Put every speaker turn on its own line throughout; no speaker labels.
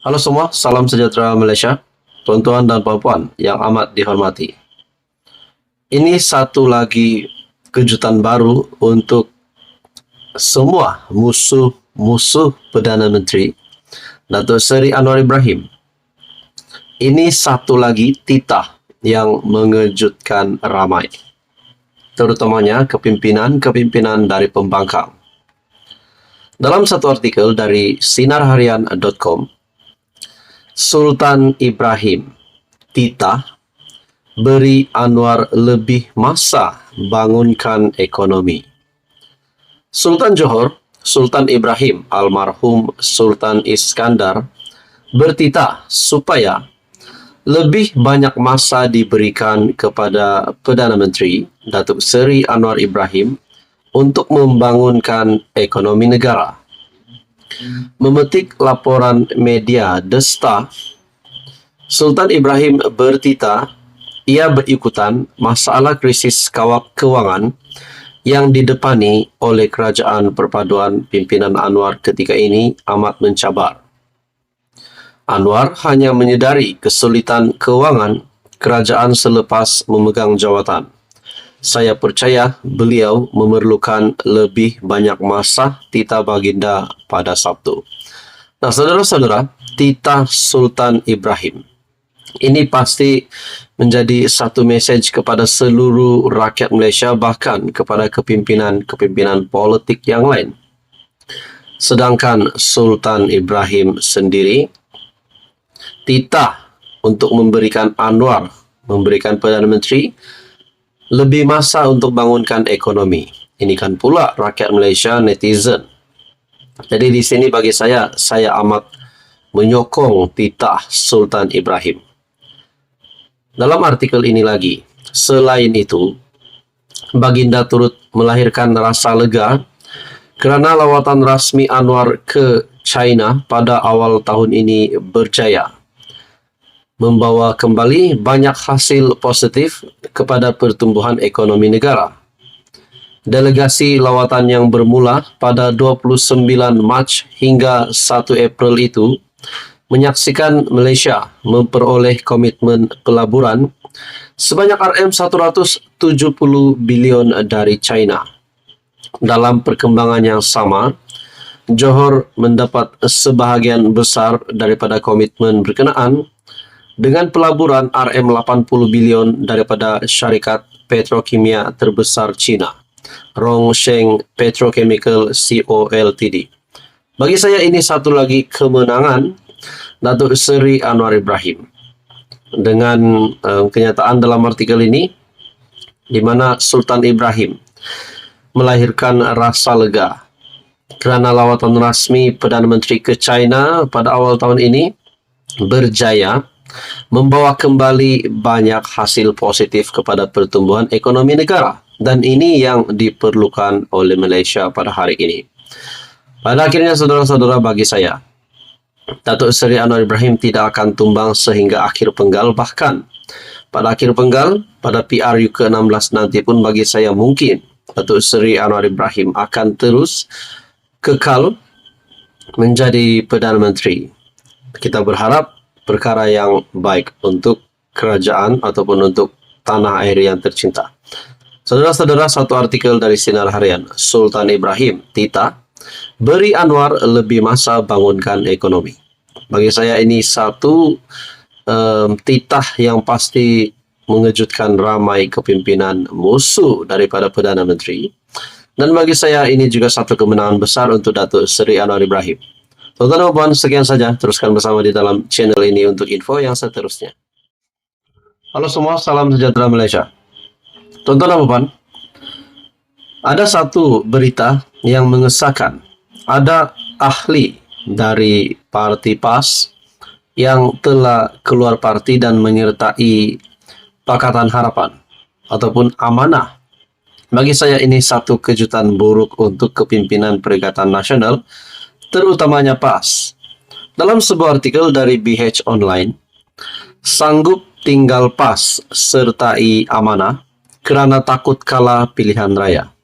Halo semua, salam sejahtera Malaysia, tuan-tuan dan puan-puan yang amat dihormati. Ini satu lagi kejutan baru untuk semua musuh-musuh Perdana Menteri, Datuk Seri Anwar Ibrahim. Ini satu lagi titah yang mengejutkan ramai, terutamanya kepimpinan-kepimpinan dari pembangkang. Dalam satu artikel dari sinarharian.com, Sultan Ibrahim titah beri Anwar lebih masa bangunkan ekonomi. Sultan Johor, Sultan Ibrahim almarhum Sultan Iskandar bertitah supaya lebih banyak masa diberikan kepada Perdana Menteri Datuk Seri Anwar Ibrahim untuk membangunkan ekonomi negara. Memetik laporan media The Star, Sultan Ibrahim bertitah ia berikutan masalah krisis kewangan yang didepani oleh kerajaan perpaduan pimpinan Anwar ketika ini amat mencabar. Anwar hanya menyedari kesulitan kewangan kerajaan selepas memegang jawatan. Saya percaya beliau memerlukan lebih banyak masa titah baginda pada Sabtu. Nah, saudara-saudara, titah Sultan Ibrahim ini pasti menjadi satu mesej kepada seluruh rakyat Malaysia, bahkan kepada kepimpinan-kepimpinan politik yang lain. Sedangkan Sultan Ibrahim sendiri titah untuk memberikan Perdana Menteri lebih masa untuk bangunkan ekonomi. Ini kan pula rakyat Malaysia, netizen. Jadi di sini bagi saya amat menyokong titah Sultan Ibrahim. Dalam artikel ini lagi, selain itu, baginda turut melahirkan rasa lega kerana lawatan rasmi Anwar ke China pada awal tahun ini berjaya, membawa kembali banyak hasil positif kepada pertumbuhan ekonomi negara. Delegasi lawatan yang bermula pada 29 Mac hingga 1 April itu menyaksikan Malaysia memperoleh komitmen pelaburan sebanyak RM170 bilion dari China. Dalam perkembangan yang sama, Johor mendapat sebahagian besar daripada komitmen berkenaan dengan pelaburan RM80 bilion daripada syarikat petrokimia terbesar China, Rongsheng Petrochemical Co Ltd. Bagi saya ini satu lagi kemenangan Datuk Seri Anwar Ibrahim. Dengan kenyataan dalam artikel ini, di mana Sultan Ibrahim melahirkan rasa lega kerana lawatan rasmi Perdana Menteri ke China pada awal tahun ini berjaya membawa kembali banyak hasil positif kepada pertumbuhan ekonomi negara, dan ini yang diperlukan oleh Malaysia pada hari ini. Pada akhirnya, saudara-saudara, bagi saya Datuk Seri Anwar Ibrahim tidak akan tumbang sehingga akhir penggal. Bahkan pada akhir penggal, pada PRU ke-16 nanti pun bagi saya mungkin Datuk Seri Anwar Ibrahim akan terus kekal menjadi Perdana Menteri. Kita berharap perkara yang baik untuk kerajaan ataupun untuk tanah air yang tercinta. Saudara-saudara, satu artikel dari Sinar Harian, Sultan Ibrahim titah beri Anwar lebih masa bangunkan ekonomi. Bagi saya ini satu titah yang pasti mengejutkan ramai kepimpinan musuh daripada Perdana Menteri. Dan bagi saya ini juga satu kemenangan besar untuk Datuk Seri Anwar Ibrahim. Tuan-tuan dan puan, sekian saja. Teruskan bersama di dalam channel ini untuk info yang seterusnya. Halo semua, salam sejahtera Malaysia. Tuan-tuan dan puan, ada satu berita yang mengesahkan. Ada ahli dari parti PAS yang telah keluar parti dan menyertai Pakatan Harapan ataupun Amanah. Bagi saya ini satu kejutan buruk untuk kepimpinan Perikatan Nasional, terutamanya PAS. Dalam sebuah artikel dari BH Online, sanggup tinggal PAS sertai Amanah kerana takut kalah pilihan raya.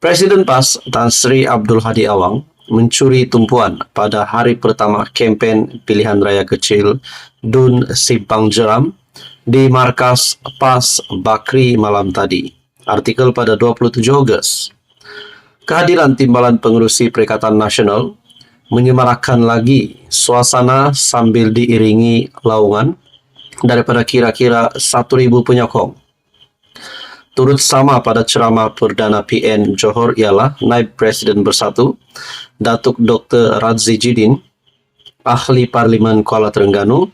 Presiden PAS Tan Sri Abdul Hadi Awang mencuri tumpuan pada hari pertama kempen pilihan raya kecil Dun Simpang Jeram di markas PAS Bakri malam tadi. Artikel pada 27 Ogos. Kehadiran timbalan pengerusi Perikatan Nasional menyemarakkan lagi suasana sambil diiringi laungan daripada kira-kira 1,000 penyokong. Turut sama pada ceramah Perdana PN Johor ialah Naib Presiden Bersatu, Datuk Dr. Radzi Jidin, Ahli Parlimen Kuala Terengganu,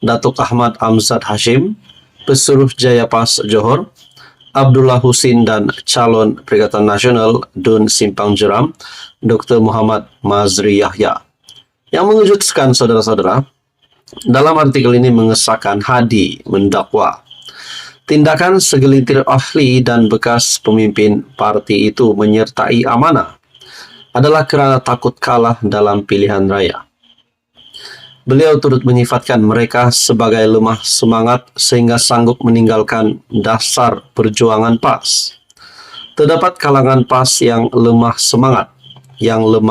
Datuk Ahmad Amzad Hashim, Pesuruh Jaya PAS Johor, Abdullah Husin dan calon Perikatan Nasional Dun Simpang Jeram, Dr. Muhammad Mazri Yahya. Yang mengejutkan saudara-saudara, dalam artikel ini mengesahkan Hadi mendakwa tindakan segelintir ahli dan bekas pemimpin parti itu menyertai amanah adalah kerana takut kalah dalam pilihan raya. Beliau turut menyifatkan mereka sebagai lemah semangat sehingga sanggup meninggalkan dasar perjuangan PAS. Terdapat kalangan PAS yang lemah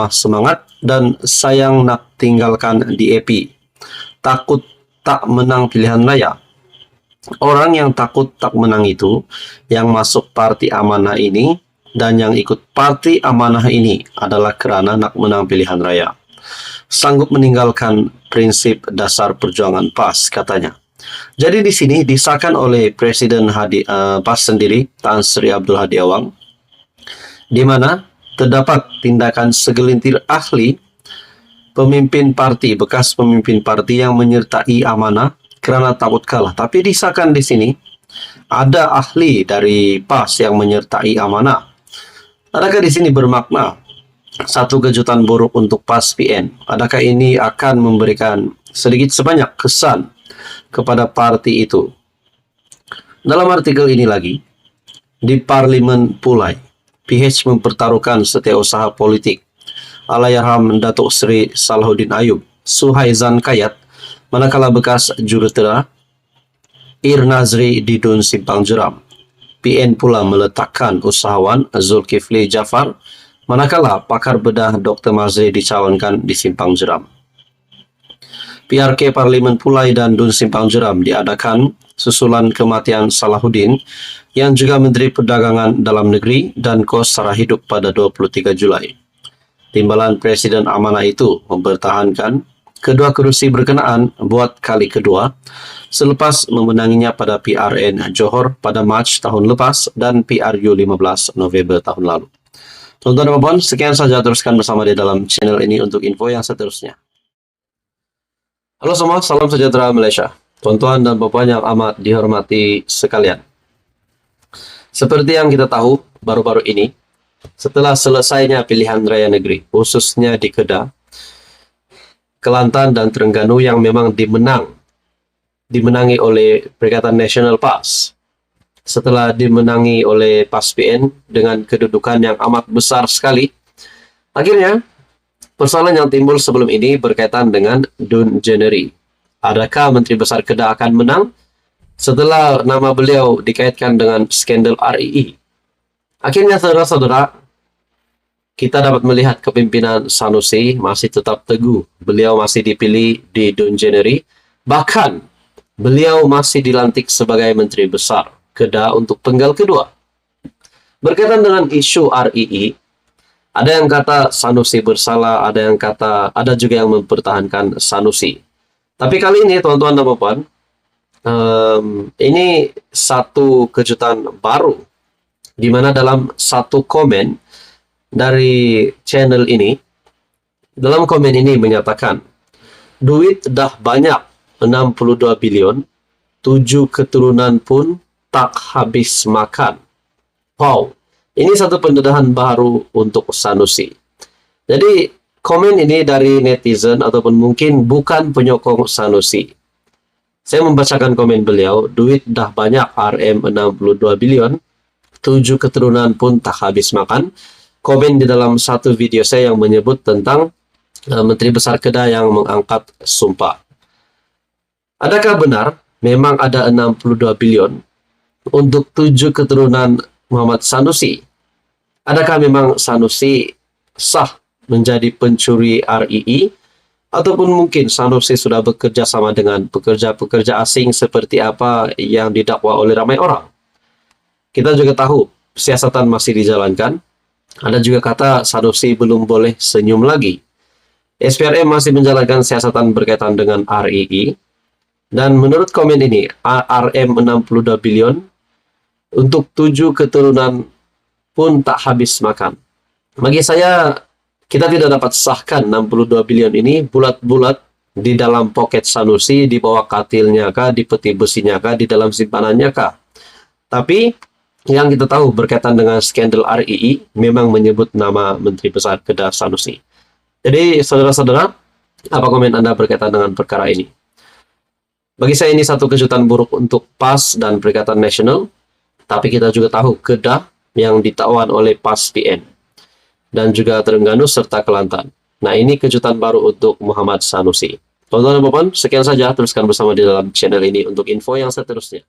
semangat dan sayang nak tinggalkan DAP. Takut tak menang pilihan raya. Orang yang takut tak menang itu yang masuk parti amanah ini, dan yang ikut parti amanah ini adalah kerana nak menang pilihan raya. Sanggup meninggalkan prinsip dasar perjuangan PAS, katanya. Jadi di sini disahkan oleh Presiden PAS sendiri, Tan Sri Abdul Hadi Awang, di mana terdapat tindakan segelintir ahli pemimpin parti, bekas pemimpin parti yang menyertai amanah kerana takut kalah. Tapi disahkan di sini ada ahli dari PAS yang menyertai amanah. Adakah di sini bermakna satu kejutan buruk untuk PAS PN? Adakah ini akan memberikan sedikit sebanyak kesan kepada parti itu? Dalam artikel ini lagi, di Parlimen Pulai, PH mempertaruhkan setiausaha politik Allahyarham Datuk Seri Salahuddin Ayub, Suhaizan Kayat, manakala bekas jurutera Ir Nazri di Dun Simpang Jeram. PN pula meletakkan usahawan Zulkifli Jafar, manakala pakar bedah Dr. Mazri dicalonkan di Simpang Jeram. PRK Parlimen Pulai dan Dun Simpang Jeram diadakan susulan kematian Salahuddin yang juga Menteri Perdagangan Dalam Negeri dan Kos Sara Hidup pada 23 Julai. Timbalan Presiden amanah itu mempertahankan kedua kerusi berkenaan buat kali kedua selepas memenanginya pada PRN Johor pada Mac tahun lepas dan PRU 15 November tahun lalu. Tuan-tuan dan puan, sekian saja, teruskan bersama di dalam channel ini untuk info yang seterusnya. Halo semua, salam sejahtera Malaysia. Tuan-tuan dan puan yang amat dihormati sekalian. Seperti yang kita tahu baru-baru ini, setelah selesainya pilihan raya negeri, khususnya di Kedah, Kelantan dan Terengganu yang memang dimenangi oleh Perikatan Nasional PAS. Setelah dimenangi oleh PAS PN dengan kedudukan yang amat besar sekali, akhirnya persoalan yang timbul sebelum ini berkaitan dengan Dun Jeneri. Adakah Menteri Besar Kedah akan menang setelah nama beliau dikaitkan dengan skandal REE? Akhirnya saudara-saudara, kita dapat melihat kepimpinan Sanusi masih tetap teguh. Beliau masih dipilih di Dun Jeneri. Bahkan, beliau masih dilantik sebagai Menteri Besar Kedah untuk penggal kedua. Berkaitan dengan isu REE, ada yang kata Sanusi bersalah, ada juga yang mempertahankan Sanusi. Tapi kali ini, tuan-tuan dan puan, ini satu kejutan baru, di mana dalam satu komen dari channel ini, dalam komen ini menyatakan, duit dah banyak 62 bilion, 7 keturunan pun tak habis makan. Wow, ini satu pendedahan baru untuk Sanusi. Jadi komen ini dari netizen ataupun mungkin bukan penyokong Sanusi. Saya membacakan komen beliau, duit dah banyak RM62 bilion, 7 keturunan pun tak habis makan. Komen di dalam satu video saya yang menyebut tentang Menteri Besar Kedah yang mengangkat sumpah. Adakah benar memang ada 62 bilion untuk 7 keturunan Muhammad Sanusi? Adakah memang Sanusi sah menjadi pencuri RII, ataupun mungkin Sanusi sudah bekerja sama dengan pekerja-pekerja asing seperti apa yang didakwa oleh ramai orang. Kita juga tahu siasatan masih dijalankan. Ada juga kata Sanusi belum boleh senyum lagi. SPRM masih menjalankan siasatan berkaitan dengan RII. Dan menurut komen ini, RM 62 bilion untuk 7 keturunan pun tak habis makan. Bagi saya, kita tidak dapat sahkan 62 bilion ini bulat-bulat di dalam poket Sanusi, di bawah katilnya kah, di peti besinya kah, di dalam simpanannya kah. Tapi yang kita tahu berkaitan dengan skandal RII memang menyebut nama Menteri Besar Kedah Sanusi. Jadi saudara-saudara, apa komen Anda berkaitan dengan perkara ini? Bagi saya ini satu kejutan buruk untuk PAS dan Perikatan Nasional, tapi kita juga tahu Kedah yang ditawan oleh PAS PN dan juga Terengganu serta Kelantan. Nah, ini kejutan baru untuk Muhammad Sanusi. Teman-teman, sekian saja, teruskan bersama di dalam channel ini untuk info yang seterusnya.